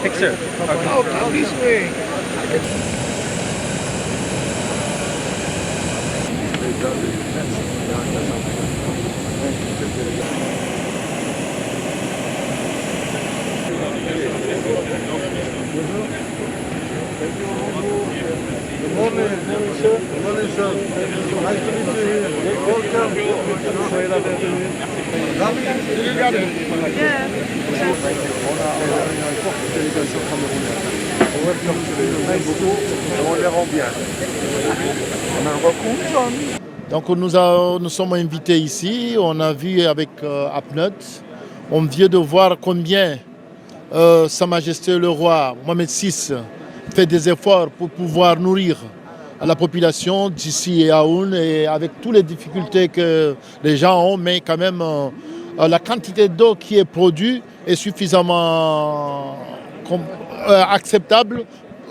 Picture. Oh, this way. Good morning, sir. Good morning, sir. Nice to meet you here. Welcome. You got it. Welcome to the nice to on les rend bien. On a un recours, Donc nous sommes invités ici, on a vu avec Apnot, on vient de voir combien Sa Majesté le roi Mohamed VI fait des efforts pour pouvoir nourrir la population d'ici et à Aoun, et avec toutes les difficultés que les gens ont, mais quand même la quantité d'eau qui est produite est suffisamment acceptable,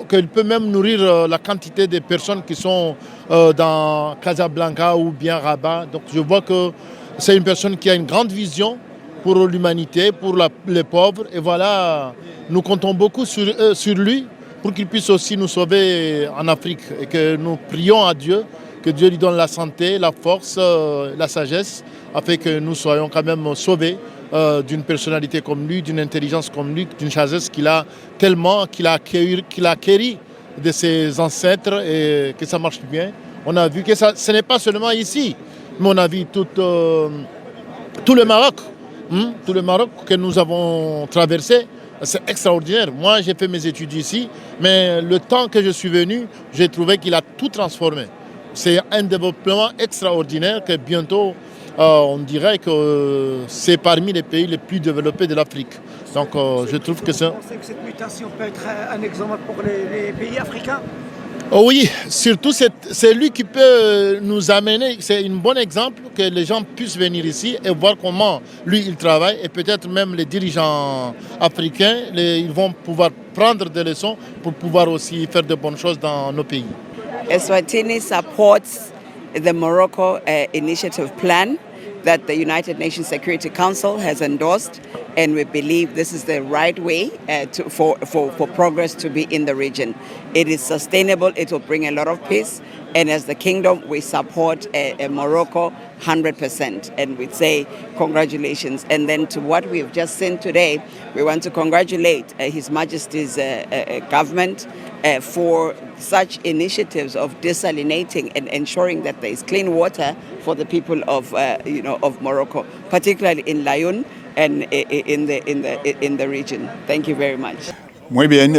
qu'elle peut même nourrir la quantité de personnes qui sont dans Casablanca ou bien Rabat. Donc je vois que c'est une personne qui a une grande vision pour l'humanité, pour les pauvres. Et voilà, nous comptons beaucoup sur lui pour qu'il puisse aussi nous sauver en Afrique. Et que nous prions à Dieu, que Dieu lui donne la santé, la force, la sagesse, afin que nous soyons quand même sauvés d'une personnalité comme lui, d'une intelligence comme lui, d'une sagesse qu'il a tellement, qu'il a acquérie de ses ancêtres, et que ça marche bien. On a vu que ce n'est pas seulement ici, mais on a vu tout le Maroc. Tout le Maroc que nous avons traversé, c'est extraordinaire. Moi, j'ai fait mes études ici, mais le temps que je suis venu, j'ai trouvé qu'il a tout transformé. C'est un développement extraordinaire que bientôt, on dirait que c'est parmi les pays les plus développés de l'Afrique. Donc, je trouve que c'est... Vous pensez que cette mutation peut être un exemple pour les pays africains? Oh oui, surtout c'est lui qui peut nous amener, c'est un bon exemple que les gens puissent venir ici et voir comment lui il travaille, et peut-être même les dirigeants africains, ils vont pouvoir prendre des leçons pour pouvoir aussi faire de bonnes choses dans nos pays. Eswatini supports the Morocco initiative plan that the United Nations Security Council has endorsed, and we believe this is the right way for progress to be in the region. It is sustainable, it will bring a lot of peace, and as the kingdom, we support Morocco 100%, and we say congratulations. And then to what we've just seen today, we want to congratulate His Majesty's government for such initiatives of desalinating and ensuring that there is clean water for the people of Morocco, particularly in Laayoune and in the region. Thank you very much. Muy bien,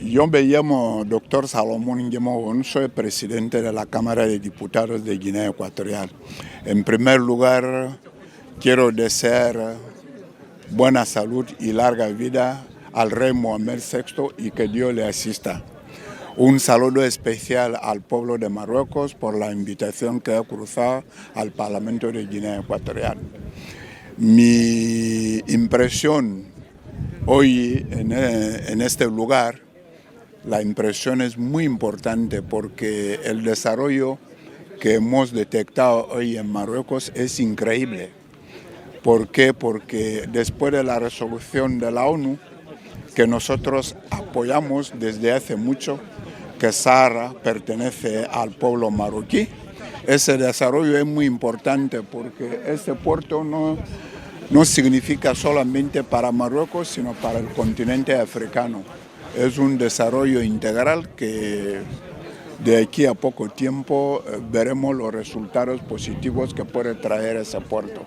yo me llamo Dr. Salomón Nguema, soy presidente de la Cámara de Diputados de Guinea Ecuatorial. En primer lugar, quiero desear buena salud y larga vida al rey Mohamed VI y que Dios le asista. Un saludo especial al pueblo de Marruecos por la invitación que ha cruzado al Parlamento de Guinea Ecuatorial. Mi impresión hoy en este lugar, la impresión es muy importante porque el desarrollo que hemos detectado hoy en Marruecos es increíble. ¿Por qué? Porque después de la resolución de la ONU, que nosotros apoyamos desde hace mucho, que Sahara pertenece al pueblo marroquí, ese desarrollo es muy importante porque este puerto no significa solamente para Marruecos, sino para el continente africano. Es un desarrollo integral que de aquí a poco tiempo veremos los resultados positivos que puede traer ese puerto.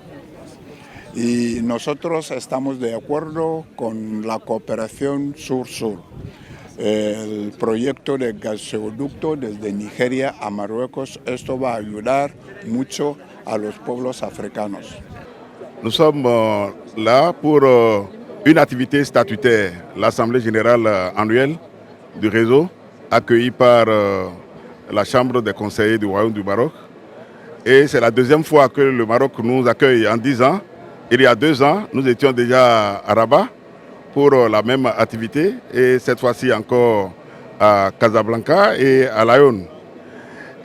Y nosotros estamos de acuerdo con la cooperación sur-sur. El proyecto de gasoducto desde Nigeria a Marruecos, esto va a ayudar mucho a los pueblos africanos. Nous sommes là pour une activité statutaire, l'Assemblée générale annuelle du réseau, accueillie par la Chambre des conseillers du Royaume du Maroc. Et c'est la deuxième fois que le Maroc nous accueille en 10 ans. Il y a 2 ans, nous étions déjà à Rabat pour la même activité, et cette fois-ci encore à Casablanca et à Laayoune.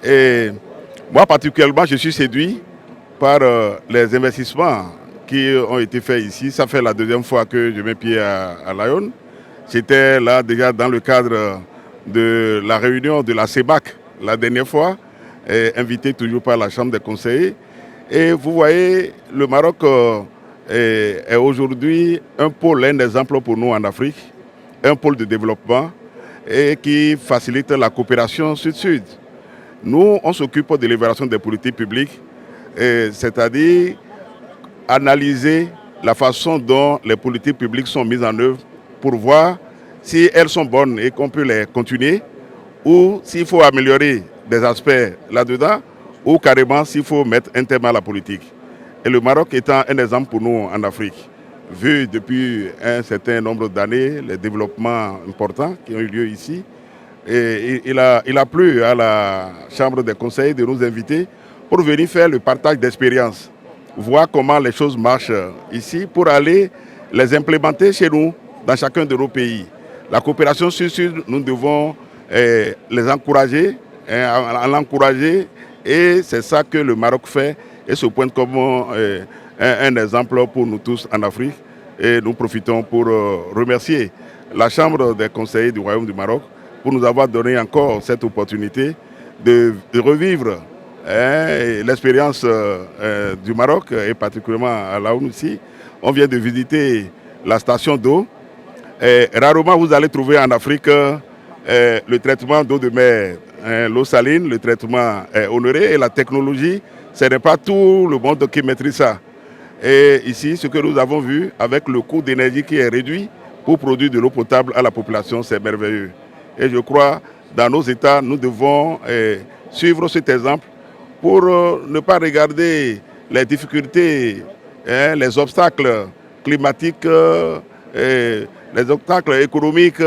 Et moi particulièrement, je suis séduit par les investissements qui ont été faits ici. Ça fait la deuxième fois que je mets pied à Lyon. J'étais là déjà dans le cadre de la réunion de la CEMAC la dernière fois, invité toujours par la Chambre des conseillers. Et vous voyez, le Maroc est aujourd'hui un pôle, un exemple pour nous en Afrique, un pôle de développement et qui facilite la coopération sud-sud. Nous, on s'occupe de l'évaluation des politiques publiques, c'est-à-dire analyser la façon dont les politiques publiques sont mises en œuvre pour voir si elles sont bonnes et qu'on peut les continuer ou s'il faut améliorer des aspects là-dedans ou carrément s'il faut mettre un terme à la politique. Et le Maroc étant un exemple pour nous en Afrique, vu depuis un certain nombre d'années les développements importants qui ont eu lieu ici, et il a plu à la Chambre des conseillers de nous inviter pour venir faire le partage d'expériences, voir comment les choses marchent ici pour aller les implémenter chez nous, dans chacun de nos pays. La coopération sud-sud, nous devons les encourager, l'encourager, et c'est ça que le Maroc fait et se pointe comme un exemple pour nous tous en Afrique. Et nous profitons pour remercier la Chambre des conseillers du Royaume du Maroc pour nous avoir donné encore cette opportunité de revivre l'expérience du Maroc et particulièrement à la ONU ici. On vient de visiter la station d'eau. Rarement vous allez trouver en Afrique le traitement d'eau de mer, l'eau saline, le traitement honoré et la technologie. Ce n'est pas tout le monde qui maîtrise ça. Et ici, ce que nous avons vu avec le coût d'énergie qui est réduit pour produire de l'eau potable à la population, c'est merveilleux. Et je crois, dans nos États, nous devons suivre cet exemple pour ne pas regarder les difficultés, les obstacles climatiques, les obstacles économiques,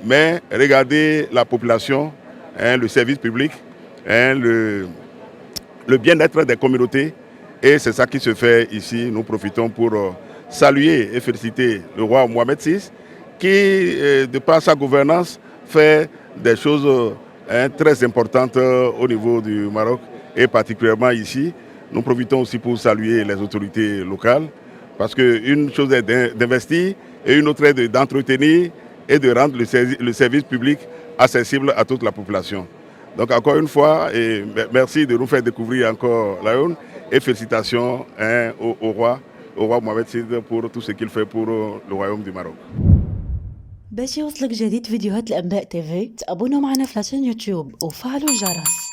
mais regarder la population, le service public, le bien-être des communautés. Et c'est ça qui se fait ici. Nous profitons pour saluer et féliciter le roi Mohamed VI, qui, de par sa gouvernance, fait des choses très importantes au niveau du Maroc et particulièrement ici. Nous profitons aussi pour saluer les autorités locales parce qu'une chose est d'investir et une autre est d'entretenir et de rendre le service public accessible à toute la population. Donc encore une fois, et merci de nous faire découvrir encore Lyon et félicitations au roi Mohamed VI pour tout ce qu'il fait pour le Royaume du Maroc. باش يوصلك جديد فيديوهات الأنباء تيفي تابونوا معنا في لاشين يوتيوب وفعلوا الجرس.